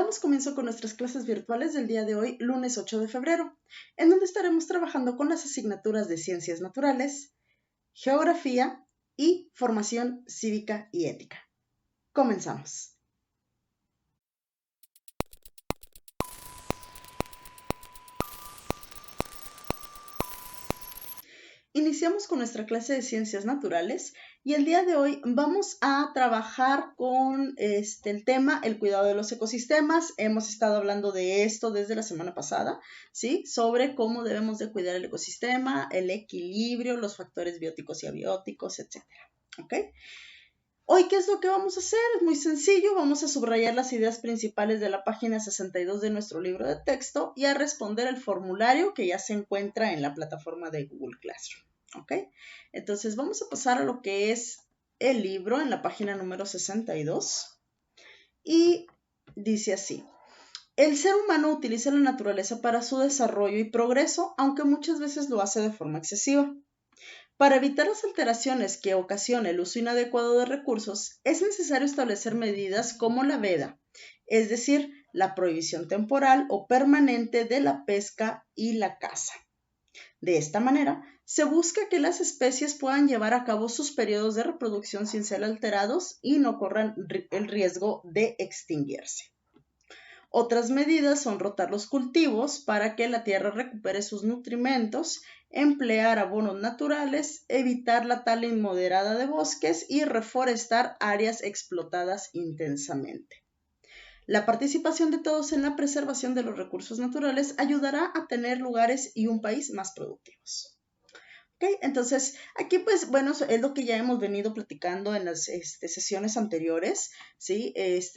Damos comienzo con nuestras clases virtuales del día de hoy, lunes 8 de febrero, en donde estaremos trabajando con las asignaturas de Ciencias Naturales, Geografía y Formación Cívica y Ética. Comenzamos. Iniciamos con nuestra clase de Ciencias Naturales y el día de hoy vamos a trabajar con el tema el cuidado de los ecosistemas. Hemos estado hablando de esto desde la semana pasada, ¿sí? Sobre cómo debemos de cuidar el ecosistema, el equilibrio, los factores bióticos y abióticos, etc. ¿Ok? Hoy, ¿qué es lo que vamos a hacer? Es muy sencillo, vamos a subrayar las ideas principales de la página 62 de nuestro libro de texto y a responder el formulario que ya se encuentra en la plataforma de Google Classroom. ¿Ok? Entonces vamos a pasar a lo que es el libro en la página número 62 y dice así: el ser humano utiliza la naturaleza para su desarrollo y progreso, aunque muchas veces lo hace de forma excesiva. Para evitar las alteraciones que ocasiona el uso inadecuado de recursos, es necesario establecer medidas como la veda, es decir, la prohibición temporal o permanente de la pesca y la caza. De esta manera, se busca que las especies puedan llevar a cabo sus periodos de reproducción sin ser alterados y no corran el riesgo de extinguirse. Otras medidas son rotar los cultivos para que la tierra recupere sus nutrimentos, emplear abonos naturales, evitar la tala inmoderada de bosques y reforestar áreas explotadas intensamente. La participación de todos en la preservación de los recursos naturales ayudará a tener lugares y un país más productivos. Okay, entonces, aquí pues, bueno, es lo que ya hemos venido platicando en las sesiones anteriores, ¿sí?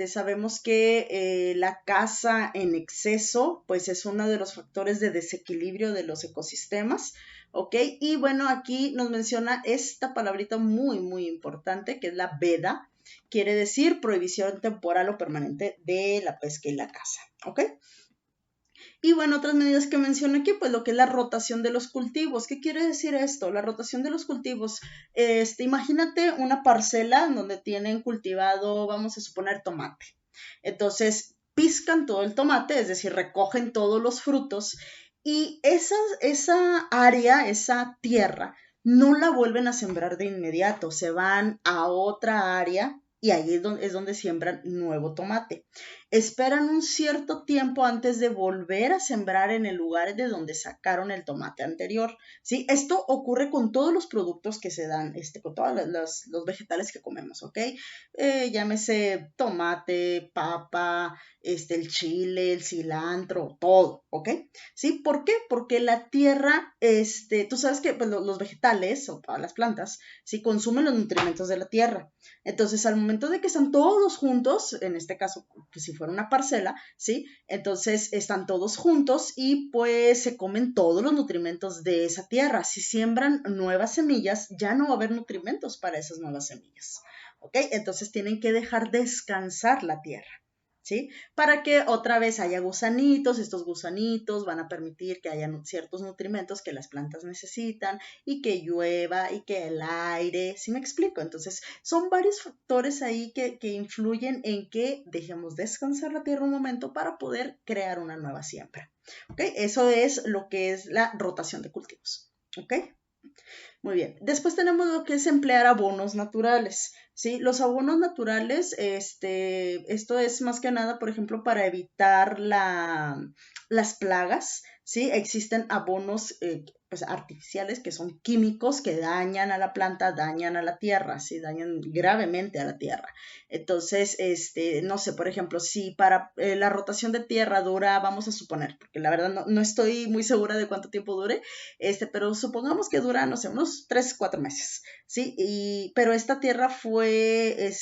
Sabemos que la caza en exceso, pues es uno de los factores de desequilibrio de los ecosistemas, ¿ok? Y bueno, aquí nos menciona esta palabrita muy, muy importante, que es la veda, quiere decir prohibición temporal o permanente de la pesca y la caza, ¿ok? Y bueno, otras medidas que menciono aquí, pues lo que es la rotación de los cultivos. ¿Qué quiere decir esto? La rotación de los cultivos, imagínate una parcela donde tienen cultivado, vamos a suponer, tomate. Entonces, piscan todo el tomate, es decir, recogen todos los frutos y esa área, esa tierra, no la vuelven a sembrar de inmediato, se van a otra área y ahí es donde siembran nuevo tomate. Esperan un cierto tiempo antes de volver a sembrar en el lugar de donde sacaron el tomate anterior, ¿sí? Esto ocurre con todos los productos que se dan, con todos los vegetales que comemos, ¿ok? Llámese tomate, papa, el chile, el cilantro, todo, ¿ok? ¿Sí? ¿Por qué? Porque la tierra, tú sabes que pues, los vegetales o todas las plantas, ¿sí? Consumen los nutrimentos de la tierra. Entonces, al momento de que están todos juntos, en este caso, pues si fuera una parcela, ¿sí? Entonces, están todos juntos y pues se comen todos los nutrimentos de esa tierra. Si siembran nuevas semillas, ya no va a haber nutrimentos para esas nuevas semillas, ¿ok? Entonces, tienen que dejar descansar la tierra, ¿sí? Para que otra vez haya gusanitos, estos gusanitos van a permitir que haya ciertos nutrimentos que las plantas necesitan y que llueva y que el aire, ¿sí me explico? Entonces, son varios factores ahí que influyen en que dejemos descansar la tierra un momento para poder crear una nueva siembra, ¿ok? Eso es lo que es la rotación de cultivos, ¿ok? Muy bien. Después tenemos lo que es emplear abonos naturales, ¿sí? Los abonos naturales, esto es más que nada, por ejemplo, para evitar las plagas, ¿sí? Existen abonos pues, artificiales que son químicos que dañan a la planta, dañan a la tierra, ¿sí? Dañan gravemente a la tierra. Entonces, no sé, por ejemplo, si para la rotación de tierra dura, vamos a suponer, porque la verdad no estoy muy segura de cuánto tiempo dure, pero supongamos que dura, no sé, unos 3, 4 meses, ¿sí? Pero esta tierra fue,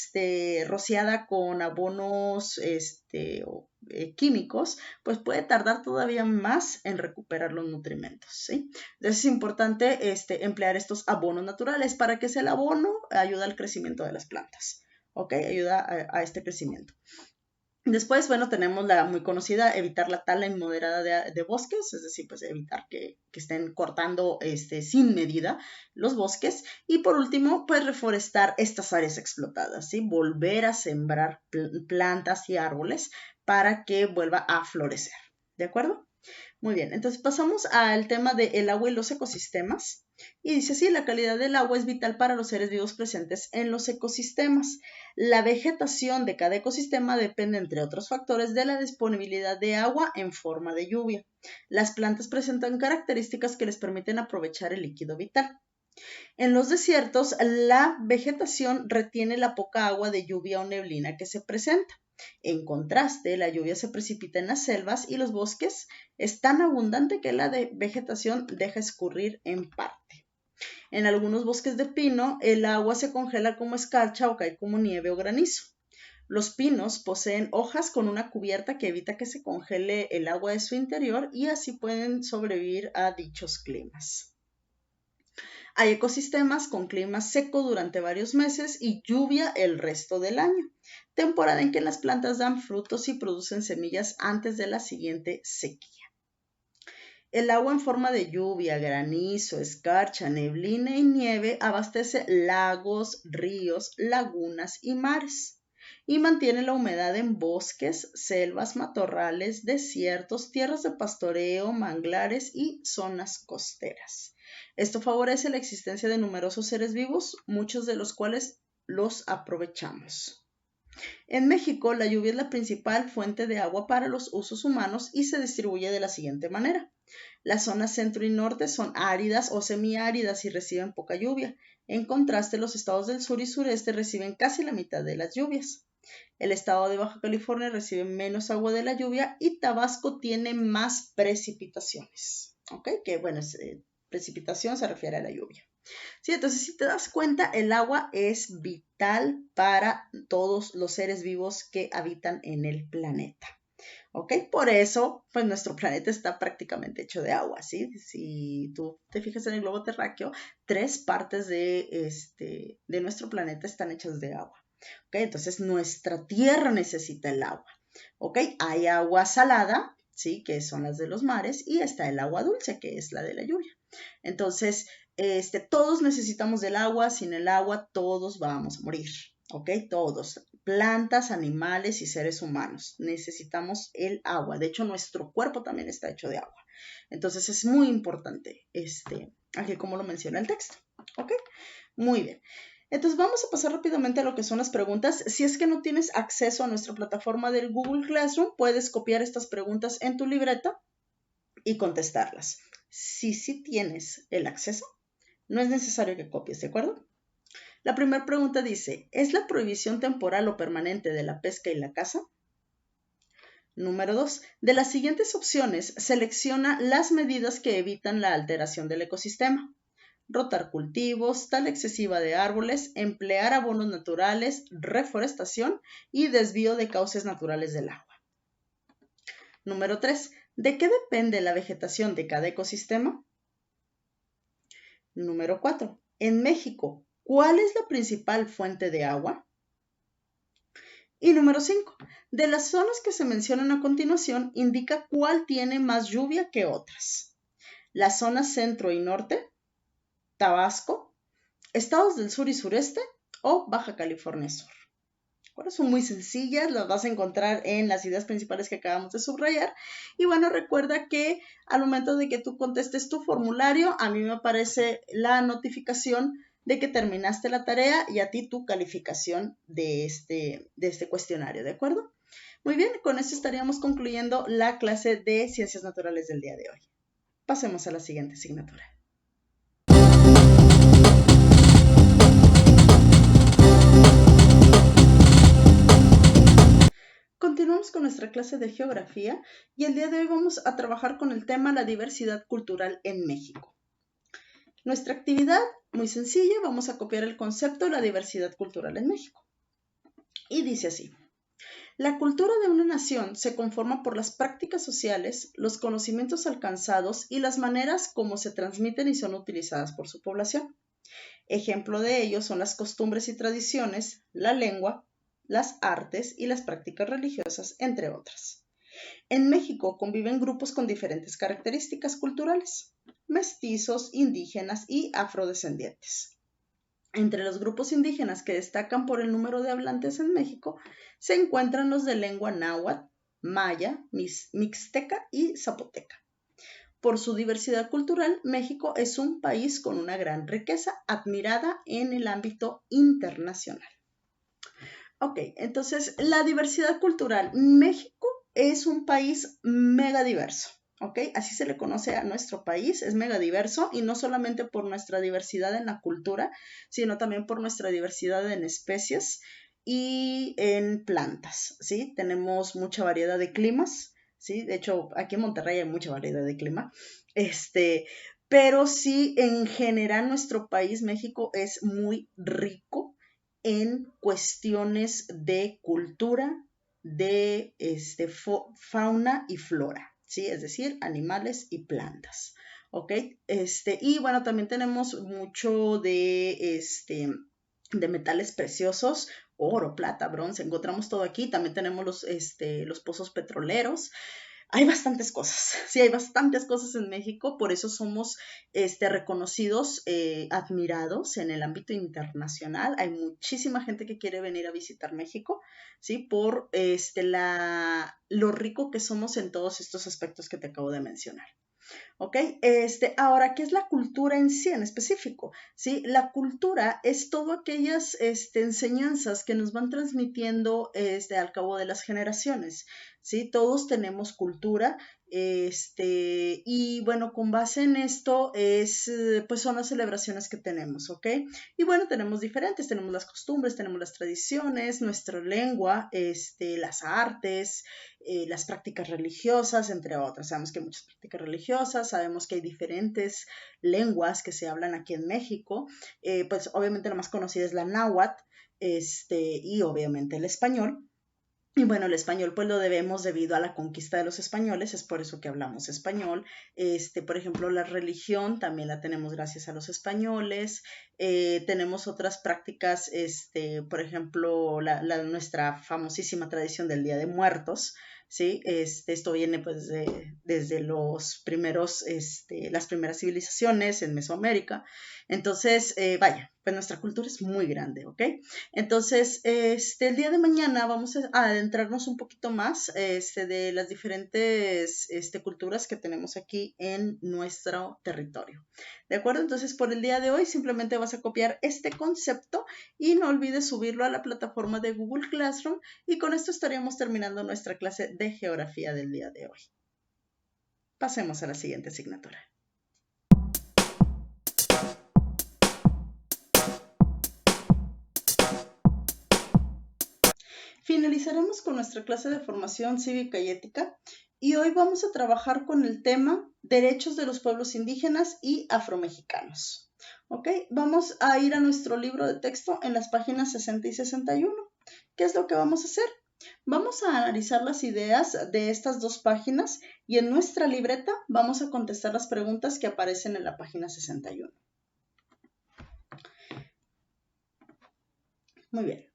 rociada con abonos, químicos, pues puede tardar todavía más en recuperar los nutrimentos, ¿sí? Entonces es importante, emplear estos abonos naturales. ¿Para qué es el abono? Ayuda al crecimiento de las plantas, ¿ok? Ayuda a este crecimiento. Después, bueno, tenemos la muy conocida, evitar la tala inmoderada de bosques, es decir, pues evitar que estén cortando sin medida los bosques. Y por último, pues reforestar estas áreas explotadas, ¿sí? Volver a sembrar plantas y árboles para que vuelva a florecer. ¿De acuerdo? Muy bien, entonces pasamos al tema del agua y los ecosistemas. Y dice así, la calidad del agua es vital para los seres vivos presentes en los ecosistemas. La vegetación de cada ecosistema depende, entre otros factores, de la disponibilidad de agua en forma de lluvia. Las plantas presentan características que les permiten aprovechar el líquido vital. En los desiertos, la vegetación retiene la poca agua de lluvia o neblina que se presenta. En contraste, la lluvia se precipita en las selvas y los bosques es tan abundante que la vegetación deja escurrir en parte. En algunos bosques de pino, el agua se congela como escarcha o cae como nieve o granizo. Los pinos poseen hojas con una cubierta que evita que se congele el agua de su interior y así pueden sobrevivir a dichos climas. Hay ecosistemas con clima seco durante varios meses y lluvia el resto del año, temporada en que las plantas dan frutos y producen semillas antes de la siguiente sequía. El agua en forma de lluvia, granizo, escarcha, neblina y nieve abastece lagos, ríos, lagunas y mares y mantiene la humedad en bosques, selvas, matorrales, desiertos, tierras de pastoreo, manglares y zonas costeras. Esto favorece la existencia de numerosos seres vivos, muchos de los cuales los aprovechamos. En México, la lluvia es la principal fuente de agua para los usos humanos y se distribuye de la siguiente manera. Las zonas centro y norte son áridas o semiáridas y reciben poca lluvia. En contraste, los estados del sur y sureste reciben casi la mitad de las lluvias. El estado de Baja California recibe menos agua de la lluvia y Tabasco tiene más precipitaciones. ¿Ok? Que bueno, precipitación se refiere a la lluvia. Sí, entonces si te das cuenta, el agua es vital para todos los seres vivos que habitan en el planeta. ¿Ok? Por eso, pues nuestro planeta está prácticamente hecho de agua, ¿sí? Si tú te fijas en el globo terráqueo, 3 partes de nuestro planeta están hechas de agua. ¿Ok? Entonces nuestra tierra necesita el agua. ¿Ok? Hay agua salada, ¿sí? Que son las de los mares, y está el agua dulce, que es la de la lluvia. Entonces, todos necesitamos del agua, sin el agua todos vamos a morir, ¿ok? Todos, plantas, animales y seres humanos, necesitamos el agua. De hecho, nuestro cuerpo también está hecho de agua. Entonces, es muy importante, aquí como lo menciona el texto, ¿ok? Muy bien. Entonces vamos a pasar rápidamente a lo que son las preguntas. Si es que no tienes acceso a nuestra plataforma del Google Classroom, puedes copiar estas preguntas en tu libreta y contestarlas. Si sí tienes el acceso, no es necesario que copies, ¿de acuerdo? La primera pregunta dice, ¿es la prohibición temporal o permanente de la pesca y la caza? Número 2. De las siguientes opciones, selecciona las medidas que evitan la alteración del ecosistema. Rotar cultivos, tala excesiva de árboles, emplear abonos naturales, reforestación y desvío de cauces naturales del agua. Número 3. ¿De qué depende la vegetación de cada ecosistema? Número 4. En México, ¿cuál es la principal fuente de agua? Y número 5. De las zonas que se mencionan a continuación, indica cuál tiene más lluvia que otras. Las zonas centro y norte, Tabasco, estados del sur y sureste o Baja California Sur. Bueno, son muy sencillas, las vas a encontrar en las ideas principales que acabamos de subrayar. Y bueno, recuerda que al momento de que tú contestes tu formulario, a mí me aparece la notificación de que terminaste la tarea y a ti tu calificación de este cuestionario, ¿de acuerdo? Muy bien, con esto estaríamos concluyendo la clase de Ciencias Naturales del día de hoy. Pasemos a la siguiente asignatura. Continuamos con nuestra clase de geografía y el día de hoy vamos a trabajar con el tema la diversidad cultural en México. Nuestra actividad, muy sencilla, vamos a copiar el concepto de la diversidad cultural en México. Y dice así, la cultura de una nación se conforma por las prácticas sociales, los conocimientos alcanzados y las maneras como se transmiten y son utilizadas por su población. Ejemplo de ello son las costumbres y tradiciones, la lengua, las artes y las prácticas religiosas, entre otras. En México conviven grupos con diferentes características culturales, mestizos, indígenas y afrodescendientes. Entre los grupos indígenas que destacan por el número de hablantes en México se encuentran los de lengua náhuatl, maya, mixteca y zapoteca. Por su diversidad cultural, México es un país con una gran riqueza, admirada en el ámbito internacional. Ok, entonces la diversidad cultural. México es un país mega diverso. ¿Ok? Así se le conoce a nuestro país, es mega diverso y no solamente por nuestra diversidad en la cultura, sino también por nuestra diversidad en especies y en plantas, ¿sí? Tenemos mucha variedad de climas, ¿sí? De hecho, aquí en Monterrey hay mucha variedad de clima, pero sí, en general, nuestro país, México, es muy rico en cuestiones de cultura, de fauna y flora, ¿sí? Es decir, animales y plantas, ¿ok? Y bueno, también tenemos mucho de metales preciosos, oro, plata, bronce, encontramos todo aquí. También tenemos los pozos petroleros. Hay bastantes cosas, sí, hay bastantes cosas en México, por eso somos reconocidos, admirados en el ámbito internacional. Hay muchísima gente que quiere venir a visitar México, ¿sí? Por lo rico que somos en todos estos aspectos que te acabo de mencionar. ¿Ok? Ahora, ¿qué es la cultura en sí, en específico? ¿Sí? La cultura es todas aquellas enseñanzas que nos van transmitiendo al cabo de las generaciones, ¿sí? Todos tenemos cultura, y bueno, con base en esto pues son las celebraciones que tenemos, ¿ok? Y bueno, tenemos las costumbres, tenemos las tradiciones, nuestra lengua, las artes, las prácticas religiosas, entre otras. Sabemos que hay muchas prácticas religiosas, sabemos que hay diferentes lenguas que se hablan aquí en México, pues obviamente la más conocida es la náhuatl, y obviamente el español. Y bueno, el español pues lo debemos debido a la conquista de los españoles, es por eso que hablamos español. Por ejemplo, la religión también la tenemos gracias a los españoles. Tenemos otras prácticas, por ejemplo, nuestra famosísima tradición del Día de Muertos, ¿sí? Esto viene pues desde los primeros, las primeras civilizaciones en Mesoamérica. Entonces, vaya, pues nuestra cultura es muy grande, ¿ok? Entonces, el día de mañana vamos a adentrarnos un poquito más de las diferentes culturas que tenemos aquí en nuestro territorio. ¿De acuerdo? Entonces, por el día de hoy simplemente vas a copiar este concepto y no olvides subirlo a la plataforma de Google Classroom, y con esto estaríamos terminando nuestra clase de geografía del día de hoy. Pasemos a la siguiente asignatura. Finalizaremos con nuestra clase de formación cívica y ética, y hoy vamos a trabajar con el tema Derechos de los pueblos indígenas y afromexicanos. ¿Ok? Vamos a ir a nuestro libro de texto en las páginas 60 y 61. ¿Qué es lo que vamos a hacer? Vamos a analizar las ideas de estas dos páginas y en nuestra libreta vamos a contestar las preguntas que aparecen en la página 61. Muy bien.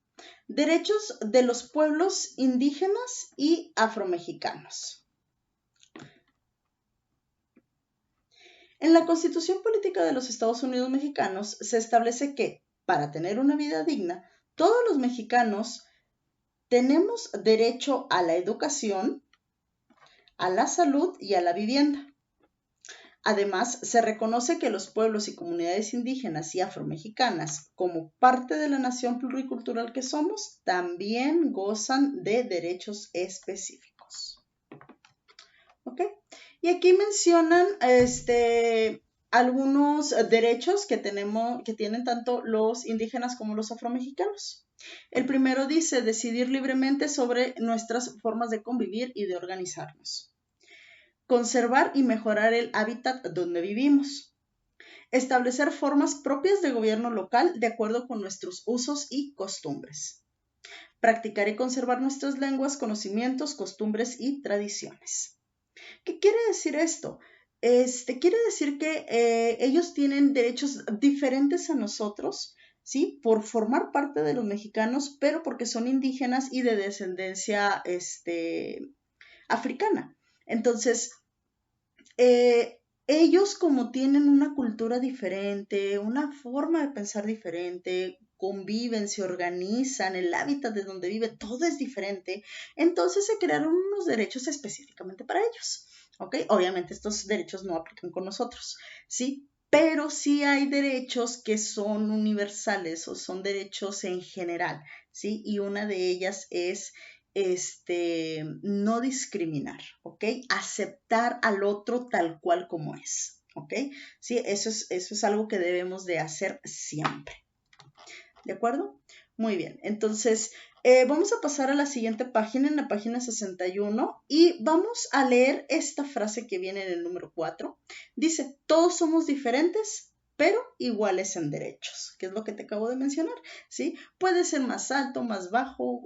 Derechos de los pueblos indígenas y afromexicanos. En la Constitución Política de los Estados Unidos Mexicanos se establece que, para tener una vida digna, todos los mexicanos tenemos derecho a la educación, a la salud y a la vivienda. Además, se reconoce que los pueblos y comunidades indígenas y afromexicanas, como parte de la nación pluricultural que somos, también gozan de derechos específicos. ¿Ok? Y aquí mencionan algunos derechos que tienen tanto los indígenas como los afromexicanos. El primero dice decidir libremente sobre nuestras formas de convivir y de organizarnos. Conservar y mejorar el hábitat donde vivimos. Establecer formas propias de gobierno local de acuerdo con nuestros usos y costumbres. Practicar y conservar nuestras lenguas, conocimientos, costumbres y tradiciones. ¿Qué quiere decir esto? Quiere decir que ellos tienen derechos diferentes a nosotros, ¿sí? Por formar parte de los mexicanos, pero porque son indígenas y de descendencia africana. Entonces, ellos como tienen una cultura diferente, una forma de pensar diferente, conviven, se organizan, el hábitat de donde vive, todo es diferente. Entonces se crearon unos derechos específicamente para ellos, ¿ok? Obviamente estos derechos no aplican con nosotros, ¿sí? Pero sí hay derechos que son universales o son derechos en general, ¿sí? Y una de ellas es no discriminar, ¿ok? Aceptar al otro tal cual como es, ¿ok? Sí, eso es algo que debemos de hacer siempre, ¿de acuerdo? Muy bien, entonces vamos a pasar a la siguiente página, en la página 61, y vamos a leer esta frase que viene en el número 4. Dice, todos somos diferentes, pero iguales en derechos, que es lo que te acabo de mencionar, ¿sí? Puede ser más alto, más bajo,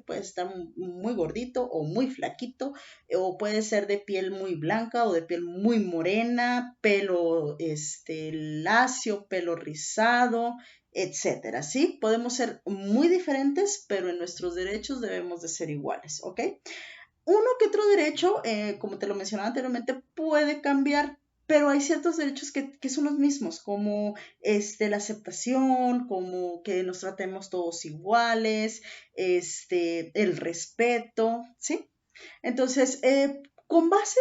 puede estar muy gordito o muy flaquito, o puede ser de piel muy blanca o de piel muy morena, pelo lacio, pelo rizado, etcétera, ¿sí? Podemos ser muy diferentes, pero en nuestros derechos debemos de ser iguales, ¿ok? Uno que otro derecho, como te lo mencionaba anteriormente, puede cambiar, pero hay ciertos derechos que son los mismos, como la aceptación, como que nos tratemos todos iguales, el respeto, ¿sí? Entonces, con base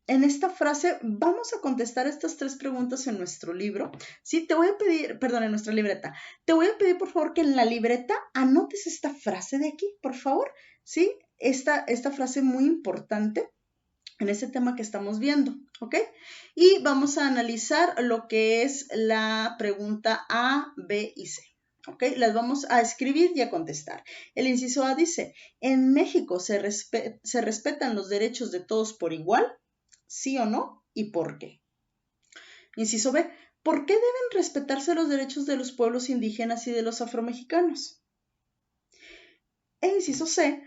en esta frase, vamos a contestar estas 3 preguntas en nuestro libro. Sí, te voy a pedir, perdón, en nuestra libreta. Te voy a pedir, por favor, que en la libreta anotes esta frase de aquí, por favor. Sí, esta frase muy importante en este tema que estamos viendo, ¿ok? Y vamos a analizar lo que es la pregunta A, B y C. ¿Ok? Las vamos a escribir y a contestar. El inciso A dice, ¿en México se respetan los derechos de todos por igual? ¿Sí o no? ¿Y por qué? Inciso B, ¿por qué deben respetarse los derechos de los pueblos indígenas y de los afromexicanos? E inciso C,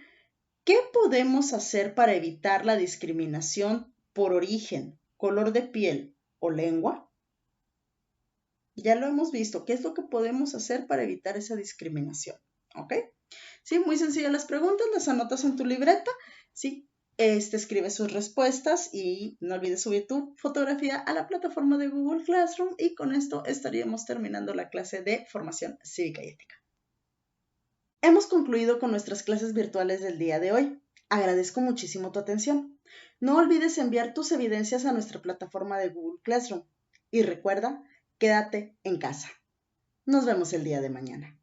¿qué podemos hacer para evitar la discriminación por origen, color de piel o lengua? Ya lo hemos visto. ¿Qué es lo que podemos hacer para evitar esa discriminación? ¿Ok? Sí, muy sencillas las preguntas, las anotas en tu libreta, ¿sí? Escribes sus respuestas y no olvides subir tu fotografía a la plataforma de Google Classroom y con esto estaríamos terminando la clase de formación cívica y ética. Hemos concluido con nuestras clases virtuales del día de hoy. Agradezco muchísimo tu atención. No olvides enviar tus evidencias a nuestra plataforma de Google Classroom. Y recuerda, quédate en casa. Nos vemos el día de mañana.